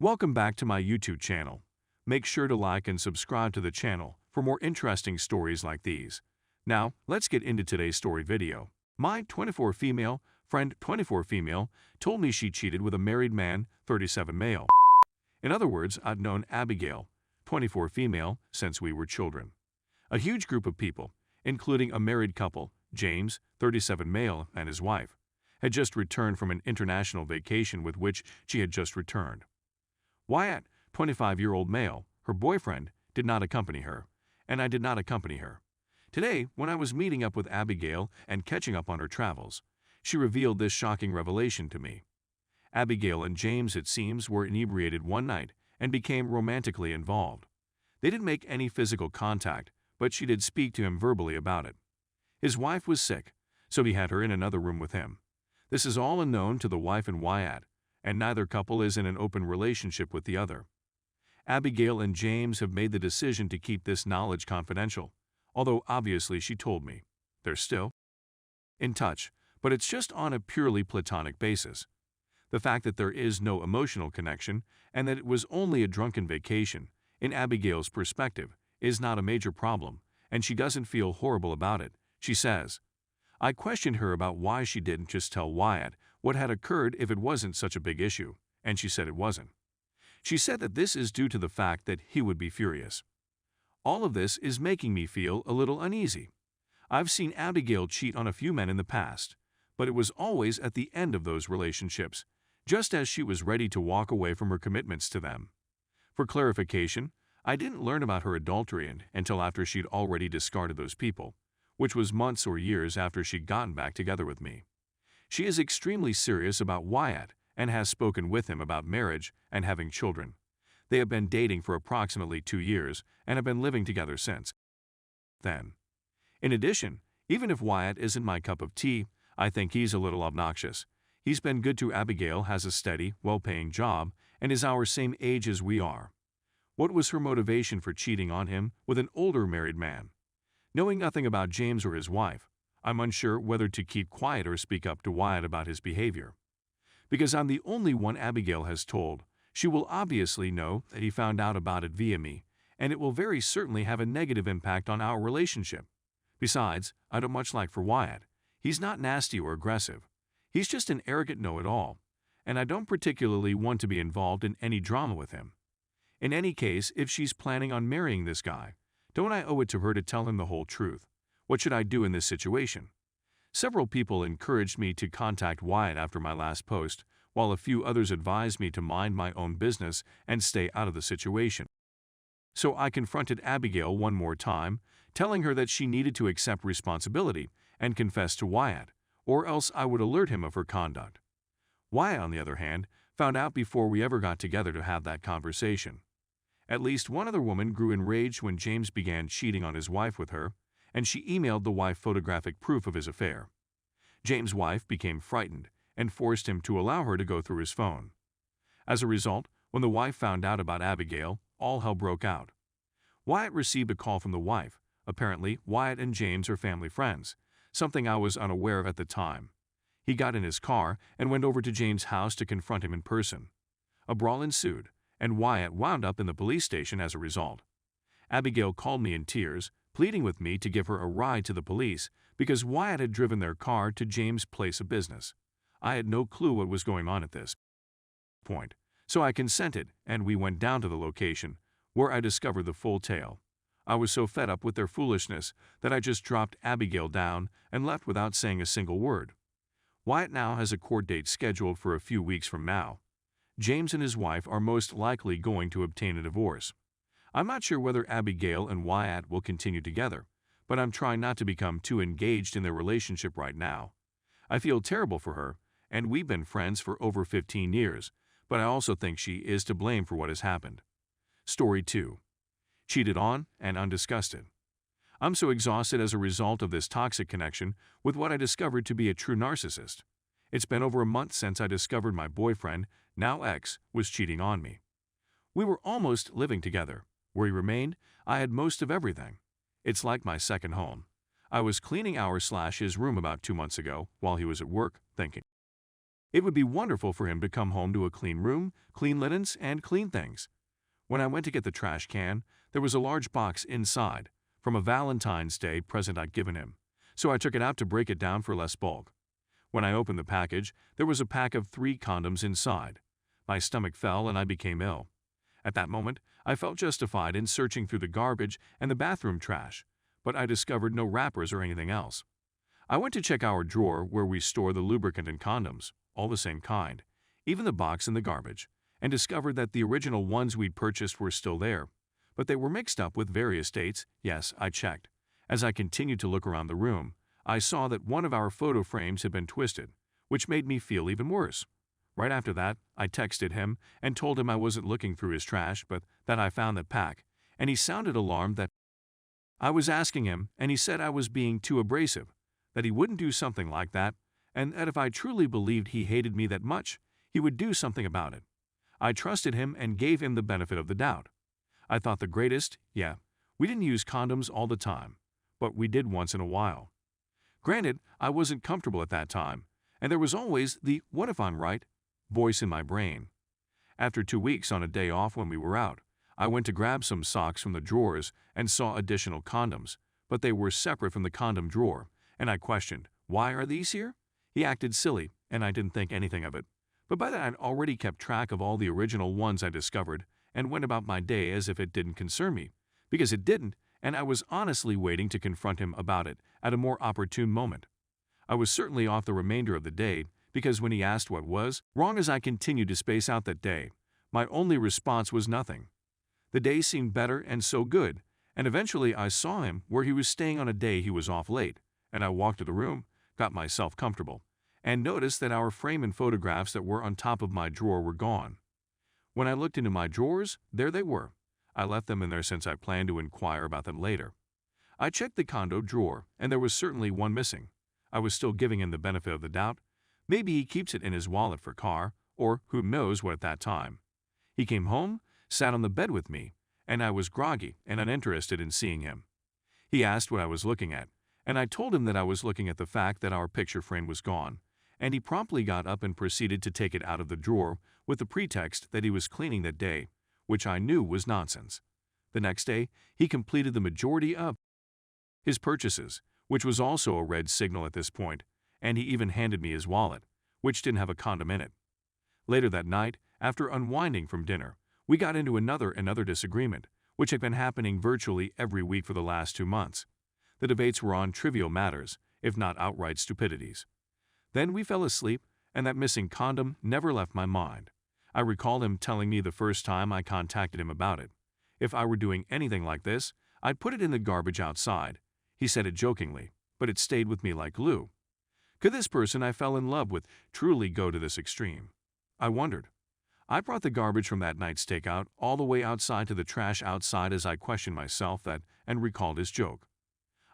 Welcome back to my YouTube channel. Make sure to like and subscribe to the channel for more interesting stories like these. Now, let's get into today's story video. My 24 female friend 24 female told me she cheated with a married man 37 male. In other words, I'd known Abigail 24 female since we were children. A huge group of people, including a married couple, James 37 male and his wife, had just returned from an international vacation with which she had just returned. Wyatt, 25-year-old male, her boyfriend, did not accompany her, and I did not accompany her. Today, when I was meeting up with Abigail and catching up on her travels, she revealed this shocking revelation to me. Abigail and James, it seems, were inebriated one night and became romantically involved. They didn't make any physical contact, but she did speak to him verbally about it. His wife was sick, so he had her in another room with him. This is all unknown to the wife and Wyatt, and neither couple is in an open relationship with the other. Abigail and James have made the decision to keep this knowledge confidential, although obviously she told me. They're still in touch, but it's just on a purely platonic basis. The fact that there is no emotional connection and that it was only a drunken vacation, in Abigail's perspective, is not a major problem, and she doesn't feel horrible about it, she says. I questioned her about why she didn't just tell Wyatt what had occurred if it wasn't such a big issue, and she said it wasn't. She said that this is due to the fact that he would be furious. All of this is making me feel a little uneasy. I've seen Abigail cheat on a few men in the past, but it was always at the end of those relationships, just as she was ready to walk away from her commitments to them. For clarification, I didn't learn about her adultery until after she'd already discarded those people, which was months or years after she'd gotten back together with me. She is extremely serious about Wyatt and has spoken with him about marriage and having children. They have been dating for approximately 2 years and have been living together since then. In addition, even if Wyatt isn't my cup of tea, I think he's a little obnoxious. He's been good to Abigail, has a steady, well-paying job, and is our same age as we are. What was her motivation for cheating on him with an older married man? Knowing nothing about James or his wife, I'm unsure whether to keep quiet or speak up to Wyatt about his behavior. Because I'm the only one Abigail has told, she will obviously know that he found out about it via me, and it will very certainly have a negative impact on our relationship. Besides, I don't much like for Wyatt. He's not nasty or aggressive. He's just an arrogant know-it-all, and I don't particularly want to be involved in any drama with him. In any case, if she's planning on marrying this guy, don't I owe it to her to tell him the whole truth? What should I do in this situation? Several people encouraged me to contact Wyatt after my last post, while a few others advised me to mind my own business and stay out of the situation. So I confronted Abigail one more time, telling her that she needed to accept responsibility and confess to Wyatt, or else I would alert him of her conduct. Wyatt, on the other hand, found out before we ever got together to have that conversation. At least one other woman grew enraged when James began cheating on his wife with her, and she emailed the wife photographic proof of his affair. James' wife became frightened and forced him to allow her to go through his phone. As a result, when the wife found out about Abigail, all hell broke out. Wyatt received a call from the wife. Apparently, Wyatt and James are family friends, something I was unaware of at the time. He got in his car and went over to James' house to confront him in person. A brawl ensued, and Wyatt wound up in the police station as a result. Abigail called me in tears, pleading with me to give her a ride to the police because Wyatt had driven their car to James' place of business. I had no clue what was going on at this point, so I consented and we went down to the location, where I discovered the full tale. I was so fed up with their foolishness that I just dropped Abigail down and left without saying a single word. Wyatt now has a court date scheduled for a few weeks from now. James and his wife are most likely going to obtain a divorce. I'm not sure whether Abigail and Wyatt will continue together, but I'm trying not to become too engaged in their relationship right now. I feel terrible for her, and we've been friends for over 15 years, but I also think she is to blame for what has happened. Story 2. Cheated on and undisgusted. I'm so exhausted as a result of this toxic connection with what I discovered to be a true narcissist. It's been over a month since I discovered my boyfriend, now ex, was cheating on me. We were almost living together. Where he remained, I had most of everything. It's like my second home. I was cleaning his room about 2 months ago while he was at work, thinking, It would be wonderful for him to come home to a clean room, clean linens, and clean things. When I went to get the trash can, there was a large box inside from a Valentine's Day present I'd given him, so I took it out to break it down for less bulk. When I opened the package, there was a pack of 3 condoms inside. My stomach fell and I became ill. At that moment, I felt justified in searching through the garbage and the bathroom trash, but I discovered no wrappers or anything else. I went to check our drawer where we store the lubricant and condoms, all the same kind, even the box in the garbage, and discovered that the original ones we'd purchased were still there, but they were mixed up with various dates. Yes, I checked. As I continued to look around the room, I saw that one of our photo frames had been twisted, which made me feel even worse. Right after that, I texted him and told him I wasn't looking through his trash, but that I found that pack, and he sounded alarmed that I was asking him, and he said I was being too abrasive, that he wouldn't do something like that, and that if I truly believed he hated me that much, he would do something about it. I trusted him and gave him the benefit of the doubt. I thought the greatest, yeah, we didn't use condoms all the time, but we did once in a while. Granted, I wasn't comfortable at that time, and there was always the "what if I'm right" voice in my brain. After 2 weeks on a day off when we were out, I went to grab some socks from the drawers and saw additional condoms, but they were separate from the condom drawer, and I questioned, "Why are these here?" He acted silly, and I didn't think anything of it. But by then I'd already kept track of all the original ones I discovered and went about my day as if it didn't concern me, because it didn't, and I was honestly waiting to confront him about it at a more opportune moment. I was certainly off the remainder of the day, because when he asked what was wrong as I continued to space out that day, my only response was nothing. The day seemed better and so good, and eventually I saw him where he was staying on a day he was off late, and I walked to the room, got myself comfortable, and noticed that our frame and photographs that were on top of my drawer were gone. When I looked into my drawers, there they were. I left them in there since I planned to inquire about them later. I checked the condo drawer, and there was certainly one missing. I was still giving him the benefit of the doubt. Maybe he keeps it in his wallet for car, or who knows what at that time. He came home, sat on the bed with me, and I was groggy and uninterested in seeing him. He asked what I was looking at, and I told him that I was looking at the fact that our picture frame was gone, and he promptly got up and proceeded to take it out of the drawer with the pretext that he was cleaning that day, which I knew was nonsense. The next day, he completed the majority of his purchases, which was also a red signal at this point, and he even handed me his wallet, which didn't have a condom in it. Later that night, after unwinding from dinner, we got into another disagreement, which had been happening virtually every week for the last 2 months. The debates were on trivial matters, if not outright stupidities. Then we fell asleep, and that missing condom never left my mind. I recall him telling me the first time I contacted him about it, if I were doing anything like this, I'd put it in the garbage outside. He said it jokingly, but it stayed with me like glue. Could this person I fell in love with truly go to this extreme? I wondered. I brought the garbage from that night's takeout all the way outside to the trash outside as I questioned myself that and recalled his joke.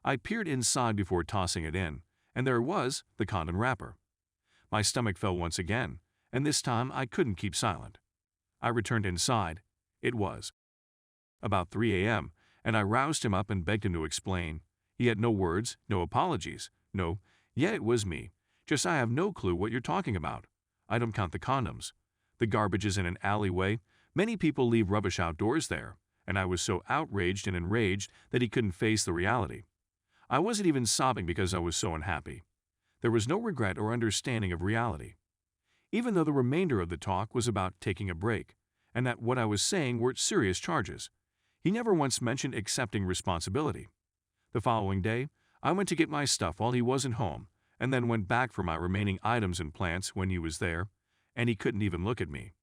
I peered inside before tossing it in, and there it was, the condom wrapper. My stomach fell once again, and this time I couldn't keep silent. I returned inside. It was about 3 a.m., and I roused him up and begged him to explain. He had no words, no apologies, no, "Yeah, it was me. Just I have no clue what you're talking about. I don't count the condoms. The garbage is in an alleyway. Many people leave rubbish outdoors there," and I was so outraged and enraged that he couldn't face the reality. I wasn't even sobbing because I was so unhappy. There was no regret or understanding of reality. Even though the remainder of the talk was about taking a break, and that what I was saying were serious charges, he never once mentioned accepting responsibility. The following day, I went to get my stuff while he wasn't home, and then went back for my remaining items and plants when he was there, and he couldn't even look at me.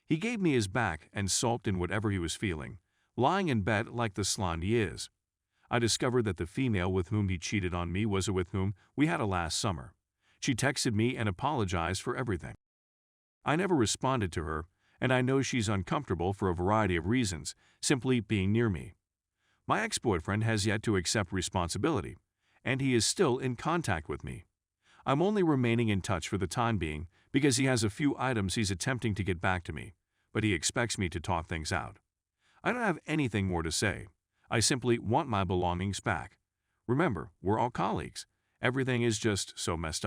He gave me his back and sulked in whatever he was feeling, lying in bed like the slond he is. I discovered that the female with whom he cheated on me was with whom we had a last summer. She texted me and apologized for everything. I never responded to her, and I know she's uncomfortable for a variety of reasons, simply being near me. My ex-boyfriend has yet to accept responsibility, and he is still in contact with me. I'm only remaining in touch for the time being because he has a few items he's attempting to get back to me, but he expects me to talk things out. I don't have anything more to say. I simply want my belongings back. Remember, we're all colleagues. Everything is just so messed up.